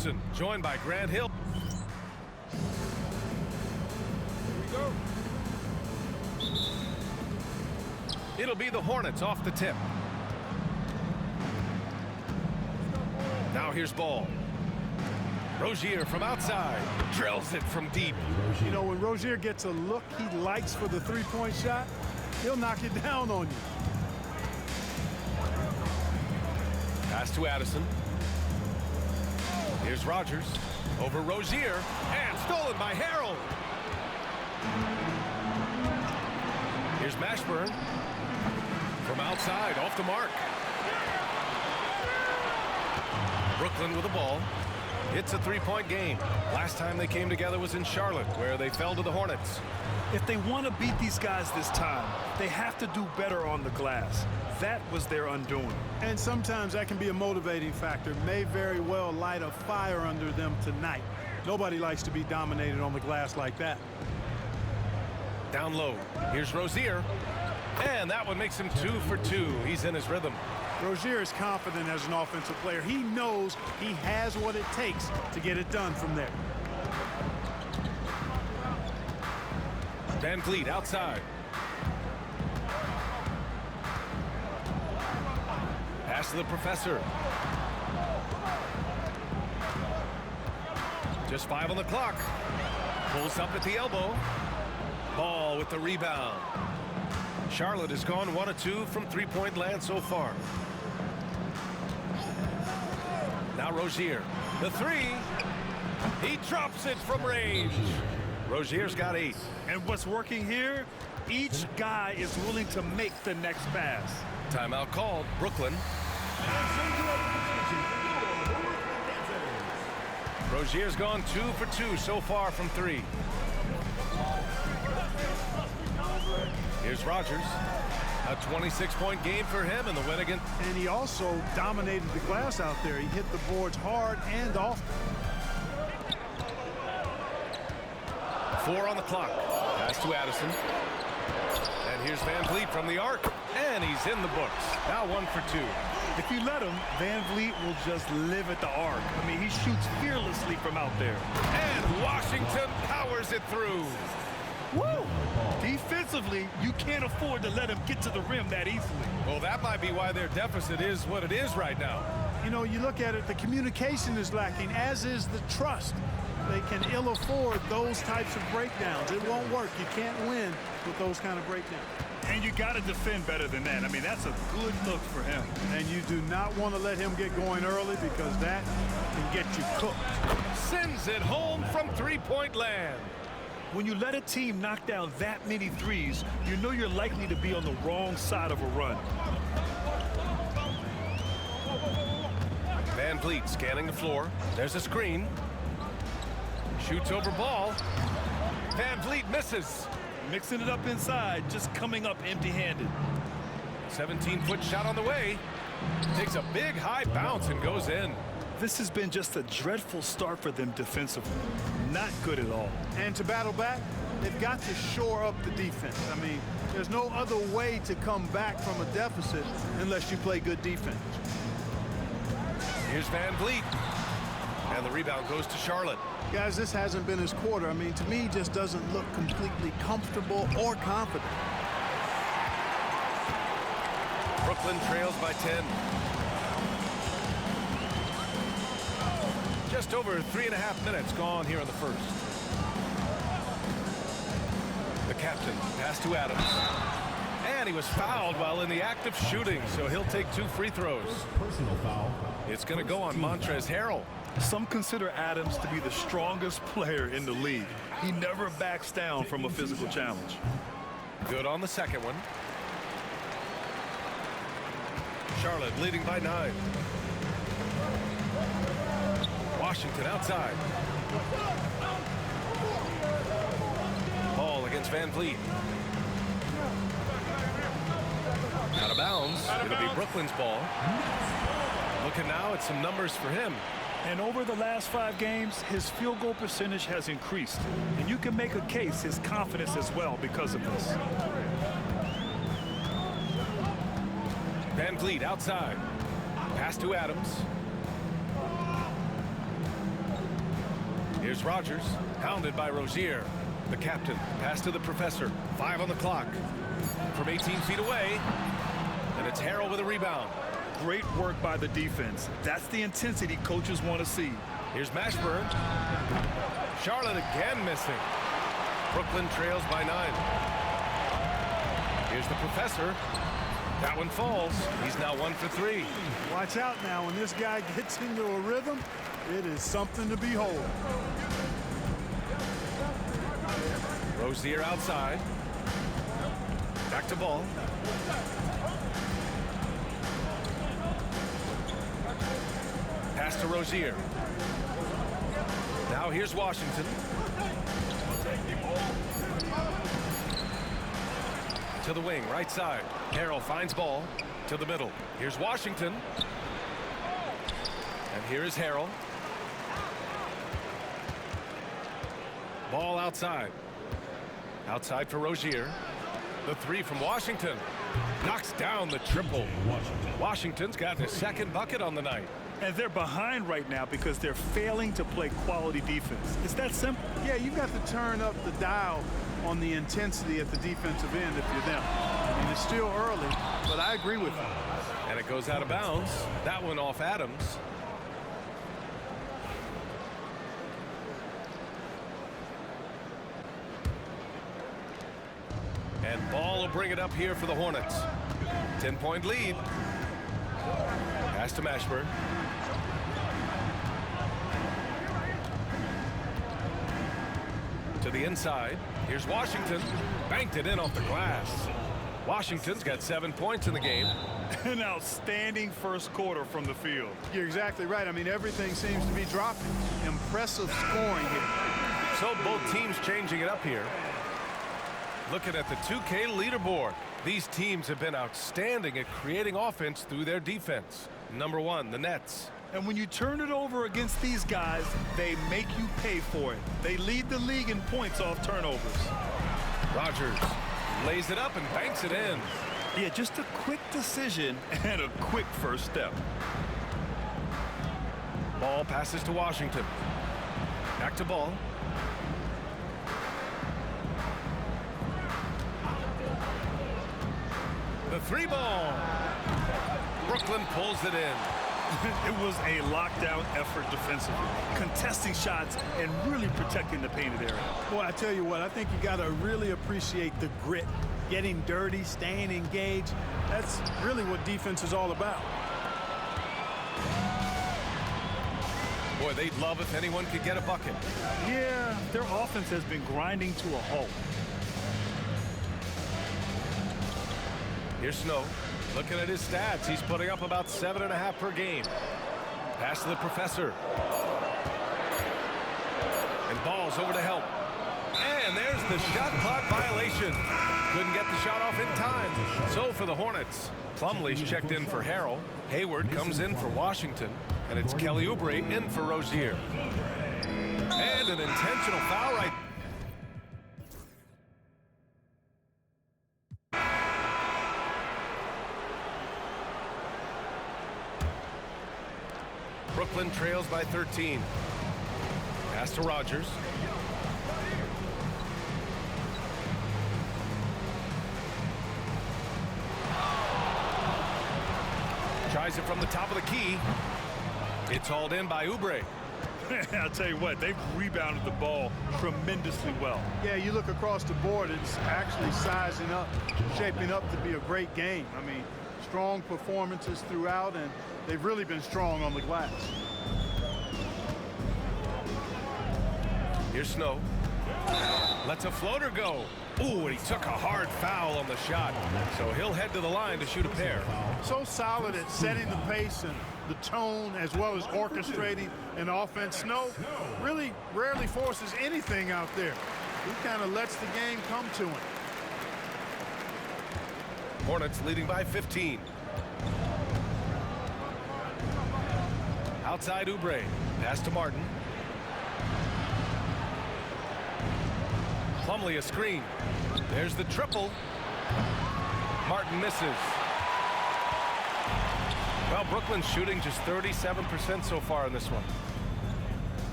Anderson, joined by Grant Hill. Here we go. It'll be the Hornets off the tip. Now here's ball. Rozier from outside. Drills it from deep. You know, when Rozier gets a look he likes for the three-point shot, he'll knock it down on you. Pass to Addison. Here's Rogers. Over Rozier. And stolen by Harrell. Here's Mashburn. From outside, off the mark. Brooklyn with the ball. It's a three-point game. Last time they came together was in Charlotte, where they fell to the Hornets. If they want to beat these guys this time, they have to do better on the glass. That was their undoing. And sometimes that can be a motivating factor. May very well light a fire under them tonight. Nobody likes to be dominated on the glass like that. Down low. Here's Rozier. And that one makes him 2 for 2. He's in his rhythm. Rozier is confident as an offensive player. He knows he has what it takes to get it done from there. Van Vliet outside. Pass to the professor. Just 5 on the clock. Pulls up at the elbow. Ball with the rebound. Charlotte has gone 1 of 2 from three-point land so far. Now Rozier. The three. He drops it from range. Rozier's got 8. And what's working here? Each guy is willing to make the next pass. Timeout called. Brooklyn. Rozier's gone 2 for 2 so far from 3. Here's Rogers. A 26-point game for him in the win again. And he also dominated the glass out there. He hit the boards hard and often. 4 on the clock. Pass to Addison. And here's Van Vliet from the arc. And he's in the books. Now 1 for 2. If you let him, Van Vliet will just live at the arc. I mean, he shoots fearlessly from out there. And Washington powers it through. Woo! Defensively, you can't afford to let him get to the rim that easily. Well, that might be why their deficit is what it is right now. You know, you look at it, the communication is lacking, as is the trust. They can ill afford those types of breakdowns. It won't work. You can't win with those kind of breakdowns. And you got to defend better than that. I mean, that's a good look for him. And you do not want to let him get going early because that can get you cooked. Sends it home from three-point land. When you let a team knock down that many threes, you know you're likely to be on the wrong side of a run. Van Vliet scanning the floor. There's a screen. Shoots over ball. Van Vliet misses. Mixing it up inside, just coming up empty-handed. 17-foot shot on the way. Takes a big high bounce and goes in. This has been just a dreadful start for them defensively. Not good at all. And to battle back, they've got to shore up the defense. I mean, there's no other way to come back from a deficit unless you play good defense. Here's Van Vliet. And the rebound goes to Charlotte. Guys, this hasn't been his quarter. I mean, to me, just doesn't look completely comfortable or confident. Brooklyn trails by 10. Just over 3.5 minutes gone here in the first. The captain pass to Adams. And he was fouled while in the act of shooting, so he'll take 2 free throws. Personal foul. It's going to go on Montrezl Harrell. Some consider Adams to be the strongest player in the league. He never backs down from a physical challenge. Good on the second one. Charlotte leading by 9. Washington outside. Ball against Van Vliet. Out of bounds. It'll be Brooklyn's ball. Looking now at some numbers for him. And over the last 5 games, his field goal percentage has increased. And you can make a case his confidence as well because of this. Van Vliet outside. Pass to Adams. Here's Rogers, hounded by Rozier. The captain, pass to the professor. 5 on the clock. From 18 feet away, and it's Harrell with a rebound. Great work by the defense. That's the intensity coaches want to see. Here's Mashburn. Charlotte again missing. Brooklyn trails by 9. Here's the professor. That one falls. He's now 1 for 3. Watch out now. When this guy gets into a rhythm, it is something to behold. Rozier outside. Back to ball. Pass to Rozier. Now here's Washington. To the wing, right side. Harrell finds ball to the middle. Here's Washington. And here is Harrell. Ball outside. Outside for Rozier. The 3 from Washington. Knocks down the triple. Washington's gotten his second bucket on the night. And they're behind right now because they're failing to play quality defense. It's that simple. Yeah, you've got to turn up the dial on the intensity at the defensive end if you're them. I mean, it's still early, but I agree with you. And it goes out of bounds. That one off Adams. And Ball will bring it up here for the Hornets. 10-point lead. Pass to Mashburn. To the inside. Here's Washington. Banked it in off the glass. Washington's got 7 points in the game. An outstanding first quarter from the field. You're exactly right. I mean, everything seems to be dropping. Impressive scoring here. So both teams changing it up here. Looking at the 2K leaderboard. These teams have been outstanding at creating offense through their defense. Number 1, the Nets. And when you turn it over against these guys, they make you pay for it. They lead the league in points off turnovers. Rogers lays it up and banks it in. Yeah, just a quick decision and a quick first step. Ball passes to Washington. Back to Ball. The 3-ball. Brooklyn pulls it in. It was a lockdown effort defensively, contesting shots and really protecting the painted area. Boy, I tell you what, I think you got to really appreciate the grit, getting dirty, staying engaged. That's really what defense is all about. Boy, they'd love if anyone could get a bucket. Yeah, their offense has been grinding to a halt. Here's Snow. Looking at his stats, he's putting up about 7.5 per game. Pass to the professor. And Ball's over to help. And there's the shot clock violation. Couldn't get the shot off in time. So for the Hornets, Plumlee's checked in for Harrell. Hayward comes in for Washington. And it's Kelly Oubre in for Rozier. And an intentional foul right. Brooklyn trails by 13. Pass to Rogers. Tries it from the top of the key. It's hauled in by Oubre. I'll tell you what, they've rebounded the ball tremendously well. Yeah, you look across the board, it's actually sizing up, shaping up to be a great game. I mean, strong performances throughout, and they've really been strong on the glass. Here's Snow. Lets a floater go. Ooh, and he took a hard foul on the shot. So he'll head to the line to shoot a pair. So solid at setting the pace and the tone, as well as orchestrating an offense. Snow really rarely forces anything out there. He kind of lets the game come to him. Hornets leading by 15. Outside Oubre. Pass to Martin. Plumlee a screen. There's the triple. Martin misses. Well, Brooklyn's shooting just 37% so far in this one.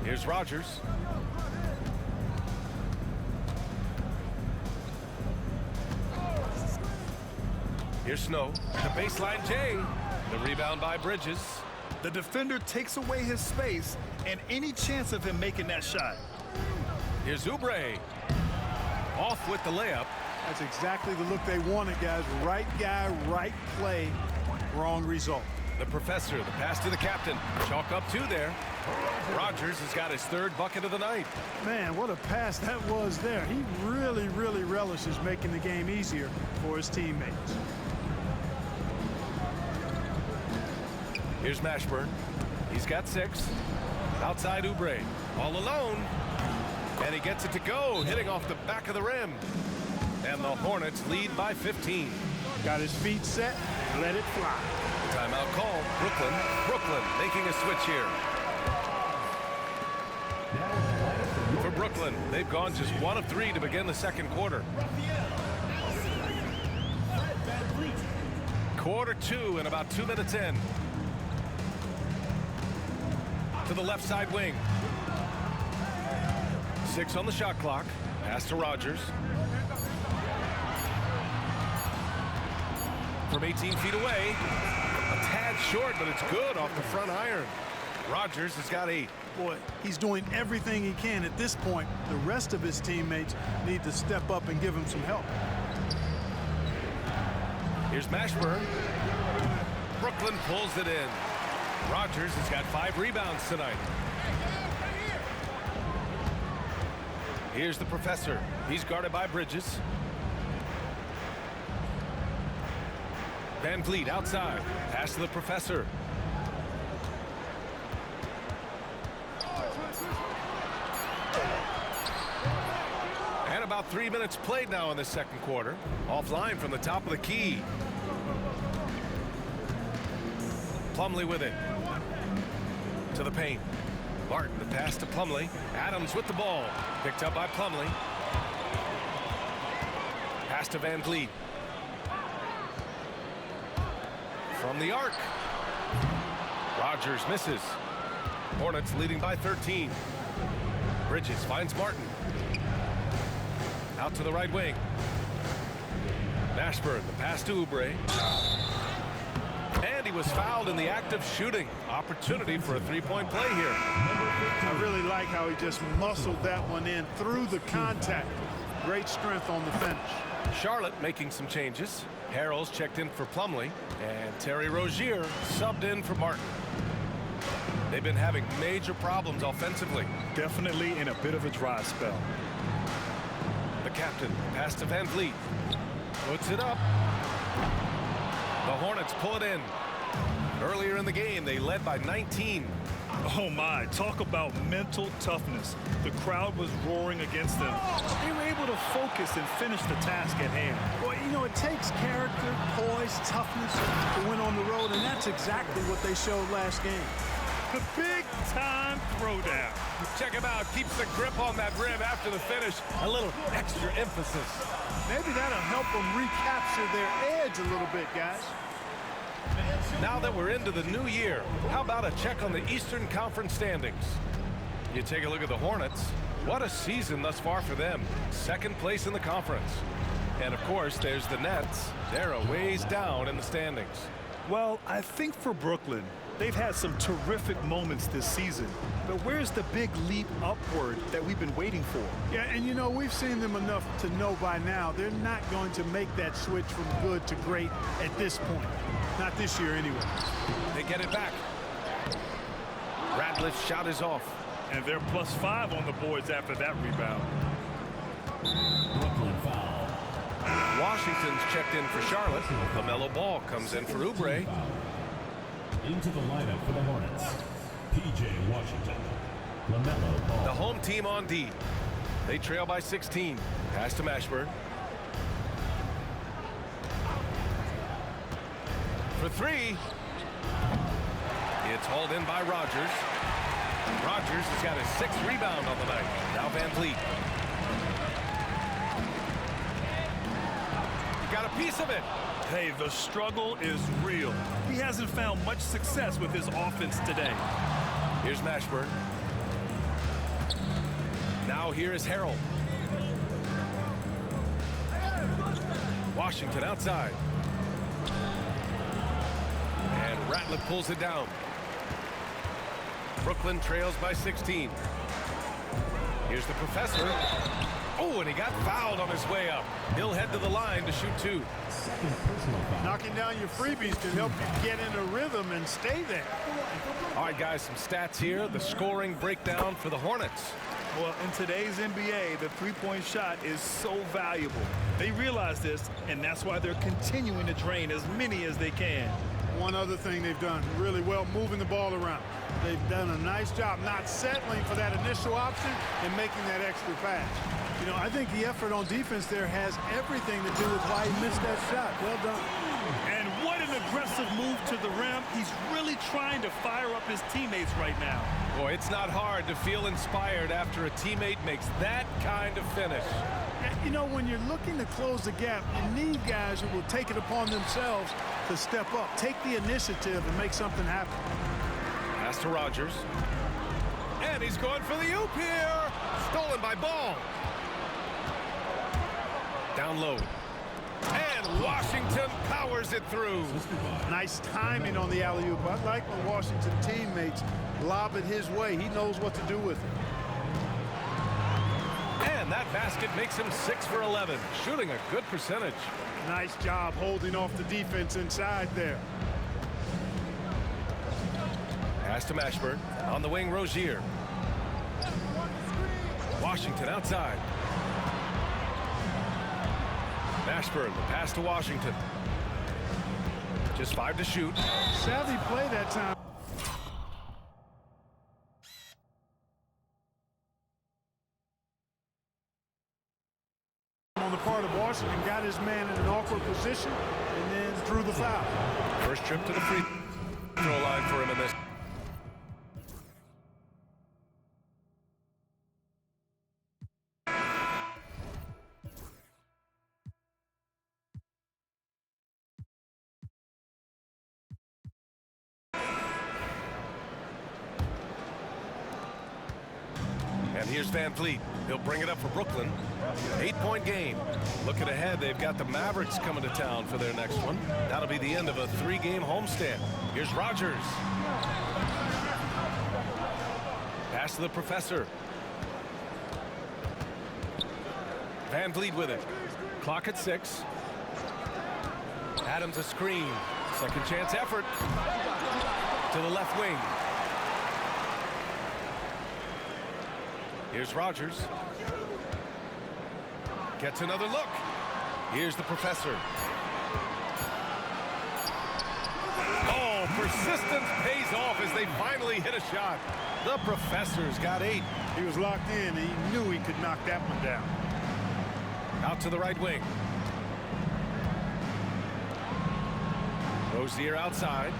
Here's Rogers. Here's Snow. The baseline J. The rebound by Bridges. The defender takes away his space and any chance of him making that shot. Here's Oubre. Off with the layup. That's exactly the look they wanted, guys. Right guy, right play, wrong result. The professor, the pass to the captain. Chalk up 2 there. Rogers has got his 3rd bucket of the night. Man, what a pass that was there. He really, really relishes making the game easier for his teammates. Here's Mashburn. He's got 6. Outside Oubre. All alone. And he gets it to go, hitting off the back of the rim. And the Hornets lead by 15. Got his feet set, let it fly. Timeout call. Brooklyn making a switch here. For Brooklyn, they've gone just 1 of 3 to begin the second quarter. Quarter 2 and about 2 minutes in. To the left side wing. 6 on the shot clock. Pass to Rogers. From 18 feet away. A tad short, but it's good off the front iron. Rogers has got 8. Boy, he's doing everything he can at this point. The rest of his teammates need to step up and give him some help. Here's Mashburn. Brooklyn pulls it in. Rogers has got 5 rebounds tonight. Here's the professor. He's guarded by Bridges. Van Vliet outside. Pass to the professor. And about 3 minutes played now in the second quarter. Offline from the top of the key. Plumlee with it. To the paint. Martin, the pass to Plumlee. Adams with the ball. Picked up by Plumlee. Pass to Van Vliet. From the arc. Rogers misses. Hornets leading by 13. Bridges finds Martin. Out to the right wing. Mashburn, the pass to Oubre. And he was fouled in the act of shooting. Opportunity for a 3-point play here. I really like how he just muscled that one in through the contact. Great strength on the finish. Charlotte making some changes. Harrell's checked in for Plumlee. And Terry Rozier subbed in for Martin. They've been having major problems offensively. Definitely in a bit of a dry spell. The captain, pass to Van Vliet. Puts it up. The Hornets pull it in. Earlier in the game, they led by 19. Oh my, talk about mental toughness. The crowd was roaring against them. They were able to focus and finish the task at hand. Well, you know, it takes character, poise, toughness to win on the road, and that's exactly what they showed last game. The big-time throwdown. Check him out. Keeps the grip on that rim after the finish. A little extra emphasis. Maybe that'll help them recapture their edge a little bit, guys. Now that we're into the new year, how about a check on the Eastern Conference standings? You take a look at the Hornets. What a season thus far for them. Second place in the conference. And, of course, there's the Nets. They're a ways down in the standings. Well, I think for Brooklyn, they've had some terrific moments this season. But where's the big leap upward that we've been waiting for? Yeah, and you know, we've seen them enough to know by now they're not going to make that switch from good to great at this point. Not this year anyway. They get it back. Radliff's shot is off. And they're +5 on the boards after that rebound. Brooklyn foul. Washington's checked in for Charlotte. LaMelo Ball comes in for Oubre. Into the lineup for the Hornets, P.J. Washington. LaMelo Ball. The home team on D. They trail by 16. Pass to Mashburn. For 3. It's hauled in by Rogers. Rogers has got his 6th rebound on the night. Now Van Vliet. Got a piece of it. Hey, the struggle is real. He hasn't found much success with his offense today. Here's Mashburn. Now here is Harrell. Washington outside. And Ratliff pulls it down. Brooklyn trails by 16. Here's the professor. Oh, and he got fouled on his way up. He'll head to the line to shoot 2. Knocking down your freebies can help you get in a rhythm and stay there. All right, guys, some stats here. The scoring breakdown for the Hornets. Well, in today's NBA, the three-point shot is so valuable. They realize this, and that's why they're continuing to drain as many as they can. One other thing they've done really well, moving the ball around. They've done a nice job not settling for that initial option and making that extra pass. You know, I think the effort on defense there has everything to do with why he missed that shot. Well done. And what an aggressive move to the rim. He's really trying to fire up his teammates right now. Boy, it's not hard to feel inspired after a teammate makes that kind of finish. You know, when you're looking to close the gap, you need guys who will take it upon themselves to step up, take the initiative, and make something happen. Pass to Rogers. And he's going for the oop here. Stolen by Ball. Down low. And Washington powers it through. Nice timing on the alley-oop. I like when Washington teammates lob it his way. He knows what to do with it. And that basket makes him 6 for 11, shooting a good percentage. Nice job holding off the defense inside there. Pass to Mashburn. On the wing, Rozier. Washington outside. Mashburn, the pass to Washington. Just 5 to shoot. Savvy play that time. On the part of Washington, got his man in an awkward position and then drew the foul. First trip to the free throw line for him in this. And here's Van Vliet. He'll bring it up for Brooklyn. 8-point game. Looking ahead, they've got the Mavericks coming to town for their next one. That'll be the end of a 3-game homestand. Here's Rogers. Pass to the professor. Van Vliet with it. Clock at 6. Adams a screen. Second chance effort. To the left wing. Here's Rogers. Gets another look. Here's the professor. Oh, persistence pays off as they finally hit a shot. The professor's got 8. He was locked in. He knew he could knock that one down. Out to the right wing. Rozier outside.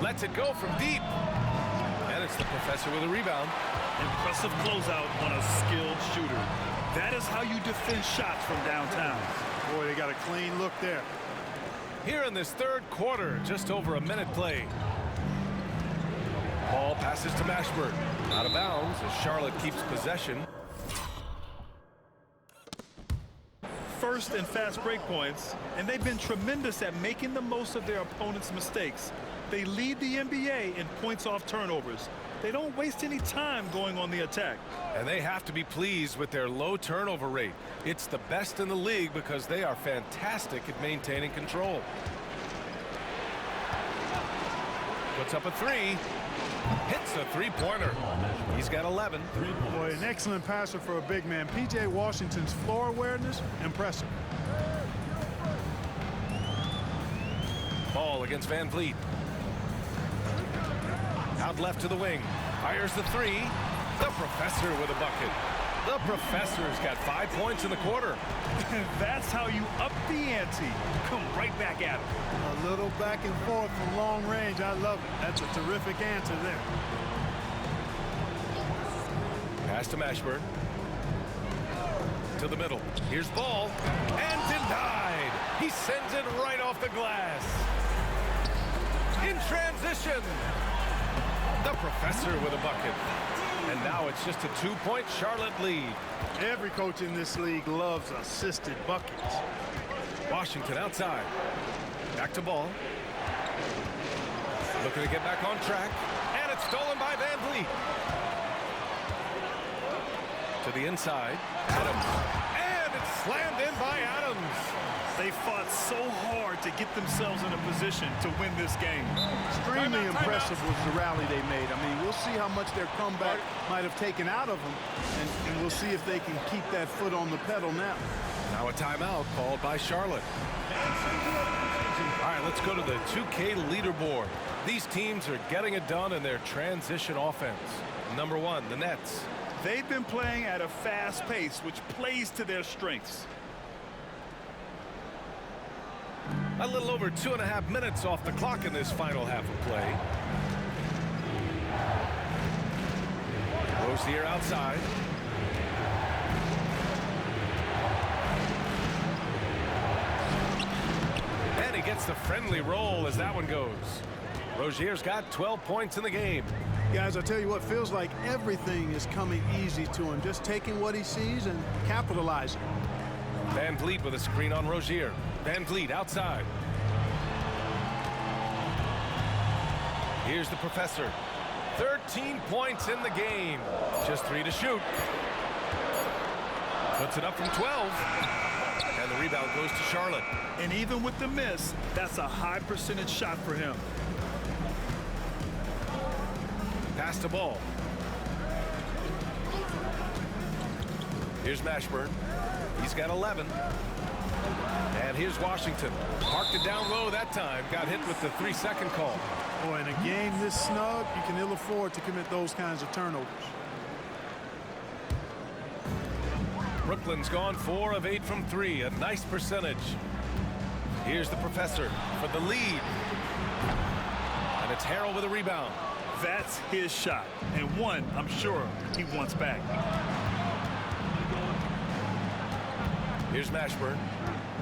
Lets it go from deep. And it's the professor with a rebound. Impressive closeout on a skilled shooter. That is how you defend shots from downtown. Boy, they got a clean look there. Here in this third quarter, just over a minute played. Ball passes to Mashburn. Out of bounds as Charlotte keeps possession. First and fast break points, and they've been tremendous at making the most of their opponent's mistakes. They lead the NBA in points off turnovers. They don't waste any time going on the attack. And they have to be pleased with their low turnover rate. It's the best in the league because they are fantastic at maintaining control. Puts up a 3. Hits a 3-pointer. He's got 11. Boy, an excellent passer for a big man. P.J. Washington's floor awareness, impressive. Ball against Van Vliet. Out left to the wing. Fires the 3. The professor with a bucket. The professor's got 5 points in the quarter. That's how you up the ante. Come right back at him. A little back and forth from long range. I love it. That's a terrific answer there. Pass to Mashburn. To the middle. Here's Ball. And denied. He sends it right off the glass. In transition. The professor with a bucket. And now it's just a 2-point Charlotte lead. Every coach in this league loves assisted buckets. Washington outside. Back to ball. Looking to get back on track. And it's stolen by Van Vliet. To the inside. Adams. And it's slammed in by Adams. They fought so hard to get themselves in a position to win this game. Extremely impressive was the rally they made. I mean, we'll see how much their comeback might have taken out of them, and we'll see if they can keep that foot on the pedal now. Now a timeout called by Charlotte. All right, let's go to the 2K leaderboard. These teams are getting it done in their transition offense. Number 1, the Nets. They've been playing at a fast pace, which plays to their strengths. A little over 2.5 minutes off the clock in this final half of play. Rozier outside. And he gets the friendly roll as that one goes. Rozier's got 12 points in the game. Guys, I tell you what, feels like everything is coming easy to him. Just taking what he sees and capitalizing. Van Vliet with a screen on Rozier. Van Vliet outside. Here's the professor. 13 points in the game. Just 3 to shoot. Puts it up from 12. And the rebound goes to Charlotte. And even with the miss, that's a high percentage shot for him. Pass the ball. Here's Mashburn. He's got 11. And here's Washington. Parked it down low that time. Got hit with the 3-second call. Boy, in a game this snug, you can ill afford to commit those kinds of turnovers. Brooklyn's gone 4 of 8 from 3. A nice percentage. Here's the professor for the lead. And it's Harrell with a rebound. That's his shot, and one I'm sure he wants back. Here's Mashburn.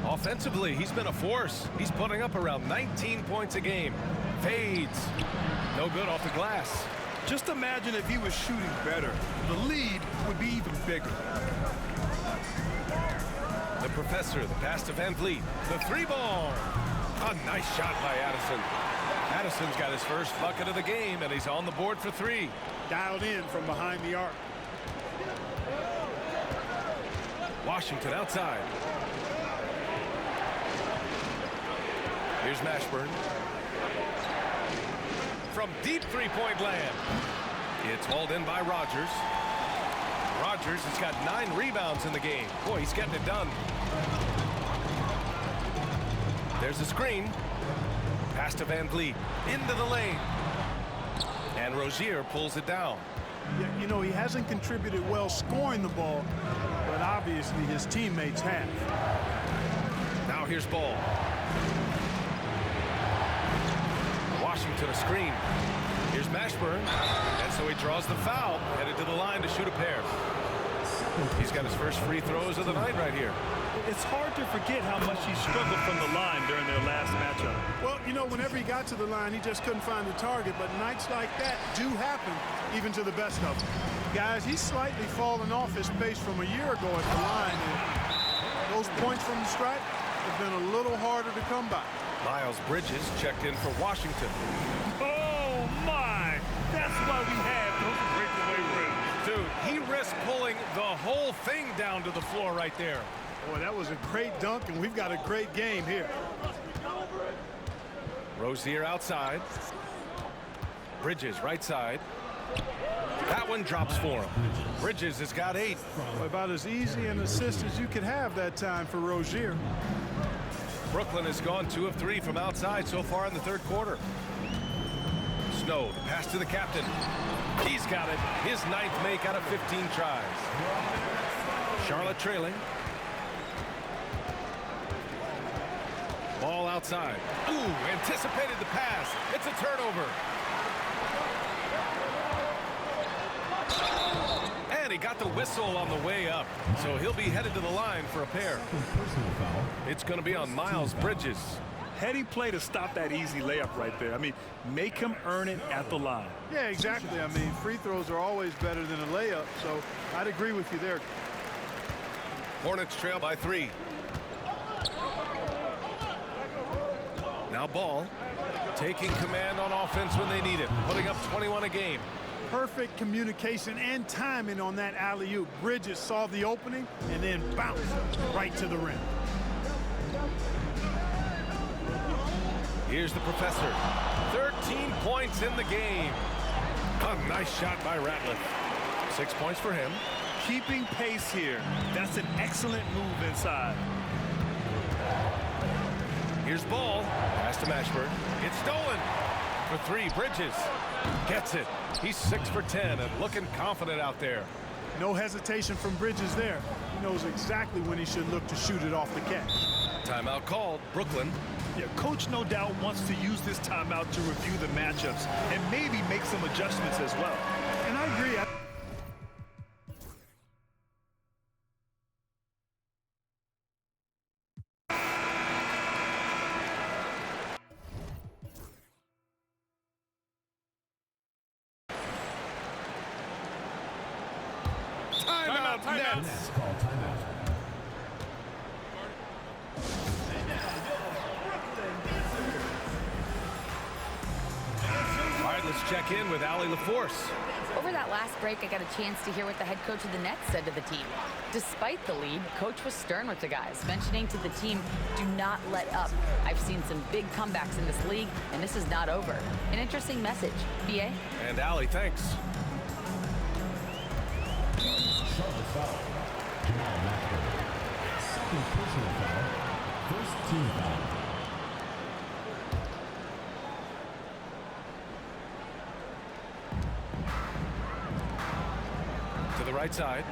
Offensively, he's been a force. He's putting up around 19 points a game. Fades. No good off the glass. Just imagine if he was shooting better. The lead would be even bigger. The professor, the pass to Van Vliet. The 3-ball. A nice shot by Addison. Addison's got his first bucket of the game, and he's on the board for 3. Dialed in from behind the arc. Washington outside. Here's Mashburn. From deep 3-point land. It's hauled in by Rogers. Rogers has got 9 rebounds in the game. Boy, he's getting it done. There's a screen. Pass to Van Vliet. Into the lane. And Rozier pulls it down. Yeah, you know, he hasn't contributed well scoring the ball, but obviously his teammates have. Now here's Ball. Washington a screen. Here's Mashburn. And so he draws the foul. Headed to the line to shoot a pair. He's got his first free throws of the night right here. It's hard to forget how much he struggled from the line during their last matchup. Well, you know, whenever he got to the line, he just couldn't find the target. But nights like that do happen, even to the best of them. Guys, he's slightly fallen off his pace from a year ago at the line. And those points from the stripe have been a little harder to come by. Miles Bridges checked in for Washington. Oh, my! That's why we have those breakaway rims. Dude, he risked pulling the whole thing down to the floor right there. Boy, that was a great dunk, and we've got a great game here. Rozier outside. Bridges right side. That one drops for him. Bridges has got 8. About as easy an assist as you could have that time for Rozier. Brooklyn has gone 2 of 3 from outside so far in the third quarter. Snow, the pass to the captain. He's got it. His 9th make out of 15 tries. Charlotte trailing. Ball outside. Ooh, anticipated the pass. It's a turnover. And he got the whistle on the way up. So he'll be headed to the line for a pair. It's going to be on Miles Bridges. Heady play to stop that easy layup right there. I mean, make him earn it at the line. Yeah, exactly. I mean, free throws are always better than a layup, so I'd agree with you there. Hornets trail by 3. Now ball. Taking command on offense when they need it. Putting up 21 a game. Perfect communication and timing on that alley-oop. Bridges saw the opening and then bounced right to the rim. Here's the professor. 13 points in the game. A nice shot by Ratliff. 6 points for him. Keeping pace here. That's an excellent move inside. Here's ball. Pass to Mashburn. It's stolen. For 3, Bridges. Gets it. He's 6 for 10 and looking confident out there. No hesitation from Bridges there. He knows exactly when he should look to shoot it off the catch. Timeout called. Brooklyn. Yeah, coach no doubt wants to use this timeout to review the matchups and maybe make some adjustments as well. And I agree. Timeout. Nets call timeout. All right, let's check in with Allie LaForce. Over that last break, I got a chance to hear what the head coach of the Nets said to the team. Despite the lead, coach was stern with the guys, mentioning to the team, do not let up. I've seen some big comebacks in this league, and this is not over. An interesting message. BA? And Allie, thanks. Charlotte foul. Jamal Mashburn. Second personal foul. First team foul. To the right side.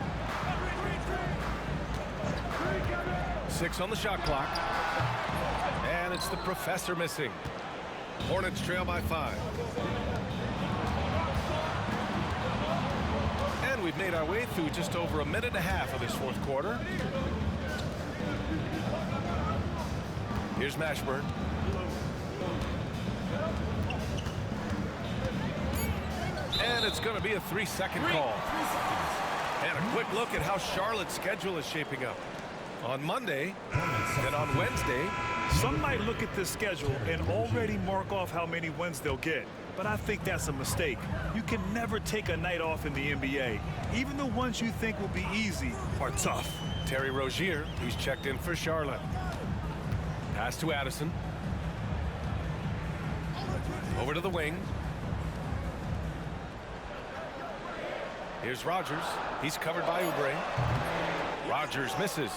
6 on the shot clock. And it's the professor missing. Hornets trail by 5. And we've made our way through just over a minute and a half of this fourth quarter. Here's Mashburn. And it's going to be a 3-second call. And a quick look at how Charlotte's schedule is shaping up. On Monday, then on Wednesday. Some might look at this schedule and already mark off how many wins they'll get. But I think that's a mistake. You can never take a night off in the NBA. Even the ones you think will be easy are tough. Terry Rozier, he's checked in for Charlotte. Pass to Addison. Over to the wing. Here's Rogers. He's covered by Oubre. Rogers misses.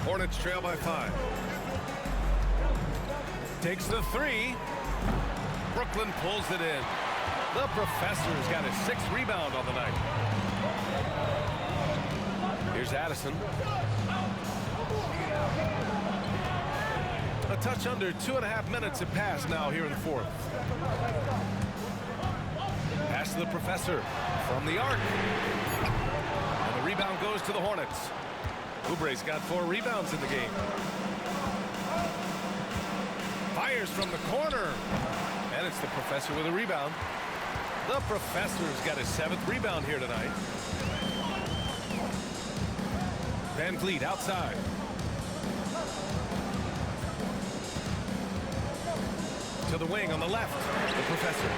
Hornets trail by 5. Takes the 3. Brooklyn pulls it in. The professor's got his 6th rebound on the night. Here's Addison. A touch under 2.5 minutes have passed now here in the fourth. Pass to the professor from the arc. And the rebound goes to the Hornets. Oubre's got 4 rebounds in the game. Fires from the corner. And it's the professor with a rebound. The professor's got his 7th rebound here tonight. Van Vliet outside. To the wing on the left. The professor.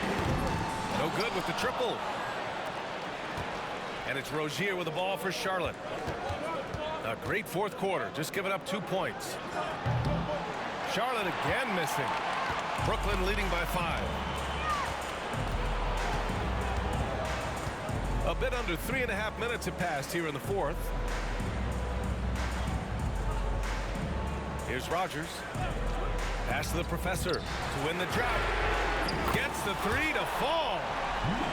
No good with the triple. And it's Rozier with the ball for Charlotte. A great fourth quarter, just giving up 2 points. Charlotte again missing. Brooklyn leading by 5. A bit under 3.5 minutes have passed here in the fourth. Here's Rogers. Pass to the professor to win the drought. Gets the 3 to fall.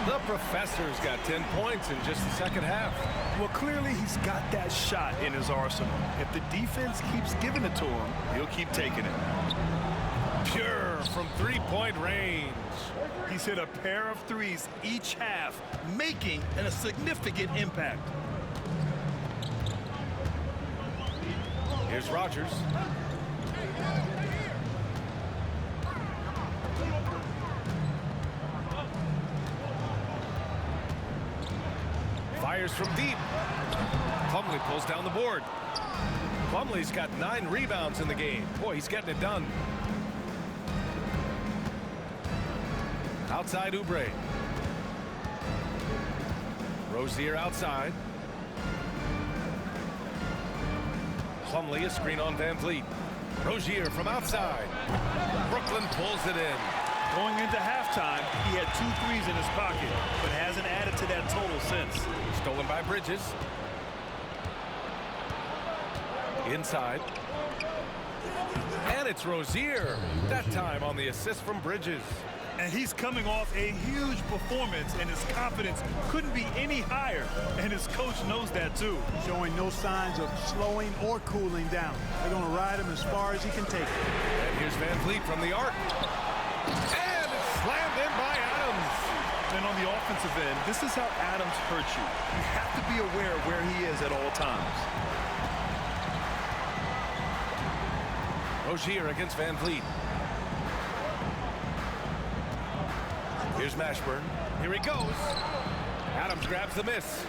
The professor's got 10 points in just the second half. Well, clearly he's got that shot in his arsenal. If the defense keeps giving it to him, he'll keep taking it. Pure from 3-point range. He's hit a pair of 3s each half, making a significant impact. Here's Rogers. Fires from deep. Plumlee pulls down the board. Plumlee's got 9 rebounds in the game. Boy, he's getting it done. Outside Oubre. Rozier outside. Plumlee, a screen on Van Vliet. Rozier from outside. Brooklyn pulls it in. Going into halftime, he had 2 threes in his pocket, but hasn't added to that total since. Stolen by Bridges. Inside. And it's Rozier. That time on the assist from Bridges. And he's coming off a huge performance, and his confidence couldn't be any higher. And his coach knows that, too. Showing no signs of slowing or cooling down. They're going to ride him as far as he can take it. And here's Van Vliet from the arc. And it's slammed in by Adams. And on the offensive end, this is how Adams hurts you. You have to be aware of where he is at all times. Rozier against Van Vliet. Here's Mashburn. Here he goes. Adams grabs the miss.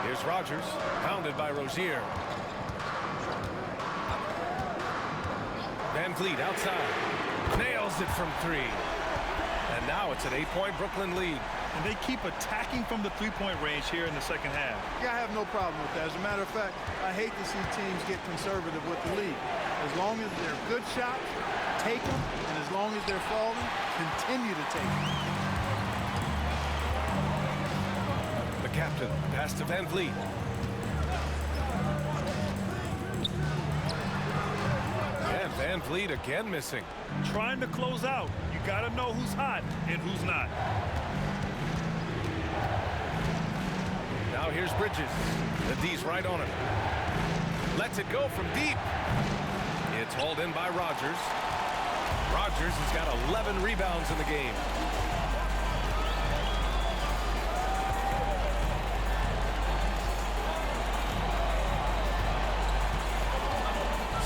Here's Rogers, pounded by Rozier. Van Vliet outside. Nails it from 3. And now it's an 8-point Brooklyn lead. And they keep attacking from the three-point range here in the second half. Yeah, I have no problem with that. As a matter of fact, I hate to see teams get conservative with the lead. As long as they're good shots, take them. And as long as they're falling, continue to take them. The captain, pass to Van Vliet. And Van Vliet again missing. Trying to close out. You got to know who's hot and who's not. Now here's Bridges. The D's right on him. Lets it go from deep. It's hauled in by Rogers. Rogers has got 11 rebounds in the game.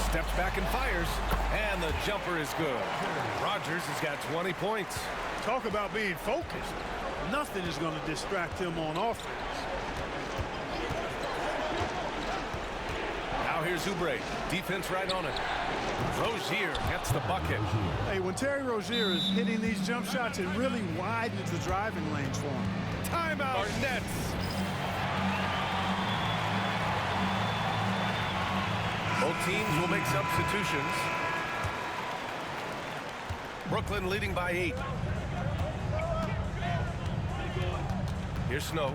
Steps back and fires. And the jumper is good. Rogers has got 20 points. Talk about being focused. Nothing is going to distract him on offense. Now here's Oubre. Defense right on it. Rozier gets the bucket. Hey, when Terry Rozier is hitting these jump shots, it really widens the driving lanes for him. Timeout Nets. Both teams will make substitutions. Brooklyn leading by 8. Here's Snow.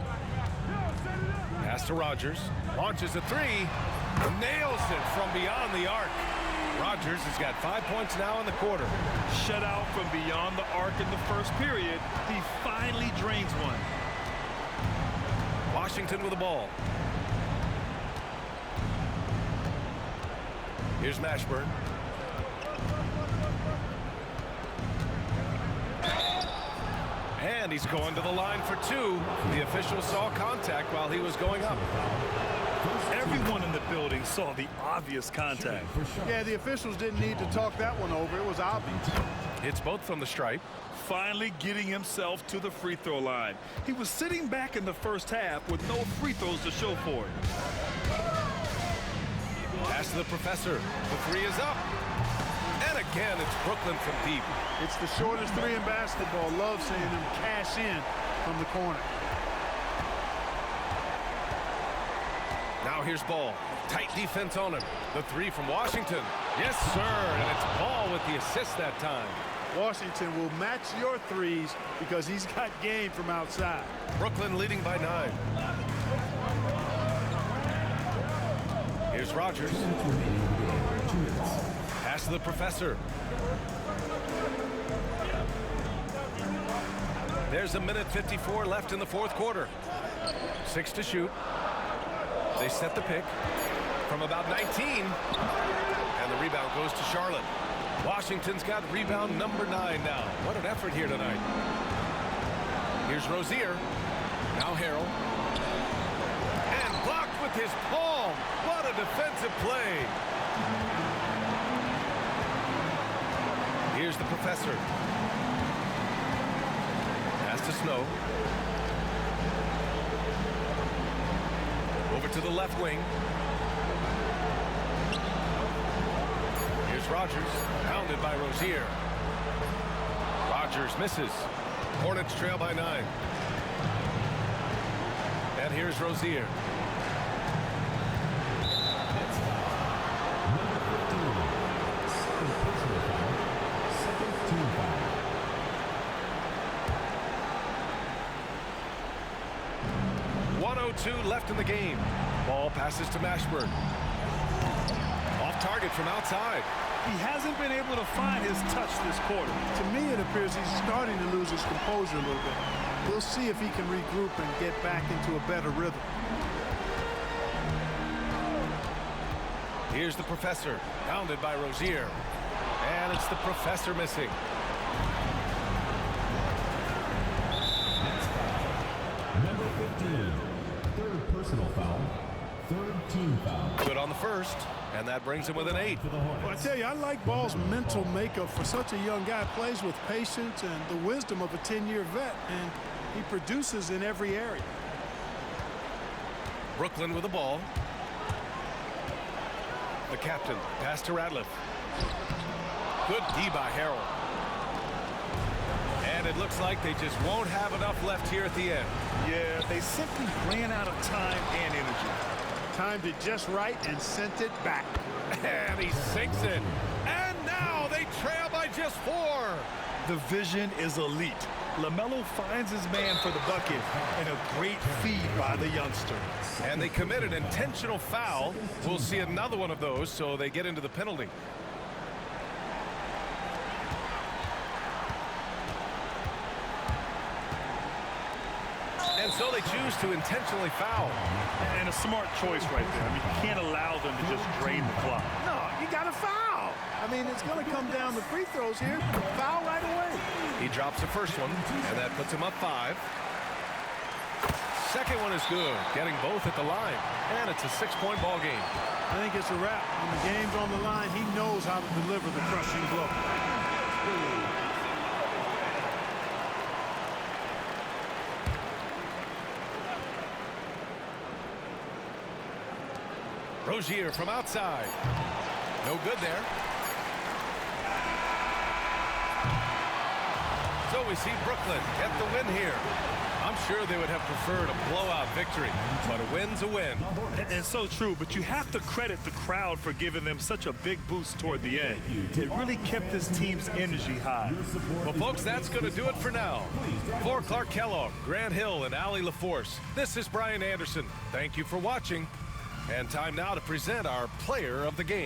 Pass to Rogers. Launches a 3. Nails it from beyond the arc. Rogers has got 5 points now in the quarter. Shut out from beyond the arc in the first period. He finally drains one. Washington with the ball. Here's Mashburn. And he's going to the line for 2. The official saw contact while he was going up. Everyone in the building saw the obvious contact. Yeah, the officials didn't need to talk that one over. It was obvious. It's both from the stripe. Finally getting himself to the free throw line. He was sitting back in the first half with no free throws to show for it. Pass to the professor. The 3 is up. And again, it's Brooklyn from deep. It's the shortest 3 in basketball. Love seeing him cash in from the corner. Now here's Ball. Tight defense on him. The 3 from Washington. Yes, sir. And it's Ball with the assist that time. Washington will match your 3s because he's got game from outside. Brooklyn leading by 9. Here's Rogers. Pass to the professor. There's 1:54 left in the fourth quarter. 6 to shoot. They set the pick from about 19. And the rebound goes to Charlotte. Washington's got rebound number 9 now. What an effort here tonight. Here's Rozier. Now Harrell. And blocked with his palm. What a defensive play. Here's Here's the professor. Pass to Snow. Over to the left wing. Here's Rogers, pounded by Rozier. Rogers misses. Hornets trail by 9. And here's Rozier. Left in the game. Ball passes to Mashburn. Off target from outside. He hasn't been able to find his touch this quarter. To me, it appears he's starting to lose his composure a little bit. We'll see if he can regroup and get back into a better rhythm. Here's the professor, pounded by Rozier. And it's the professor missing. Number 15. Third personal foul. Third team foul. Good on the first, and that brings him with an 8. For the Hornets. Well, I tell you, I like Ball's mental makeup for such a young guy. Plays with patience and the wisdom of a 10-year vet, and he produces in every area. Brooklyn with the ball. The captain, pass to Radliff. Good D by Harrell. And it looks like they just won't have enough left here at the end. Yeah, they simply ran out of time and energy. Timed it just right and sent it back. And he sinks it. And now they trail by just 4. The vision is elite. LaMelo finds his man for the bucket, and a great feed by the youngster. And they commit an intentional foul. We'll see another one of those, so they get into the penalty. And so they choose to intentionally foul. And a smart choice right there. I mean, you can't allow them to just drain the clock. No, you got to foul. I mean, it's going to come down to free throws here. Foul right away. He drops the first one, and that puts him up 5. Second one is good, getting both at the line. And it's a 6-point ball game. I think it's a wrap. When the game's on the line, he knows how to deliver the crushing blow. Rozier from outside. No good there. So we see Brooklyn get the win here. I'm sure they would have preferred a blowout victory, but a win's a win. And so true, but you have to credit the crowd for giving them such a big boost toward the end. It really kept this team's energy high. Well, folks, that's going to do it for now. For Clark Kellogg, Grant Hill, and Allie LaForce, this is Brian Anderson. Thank you for watching. And time now to present our player of the game.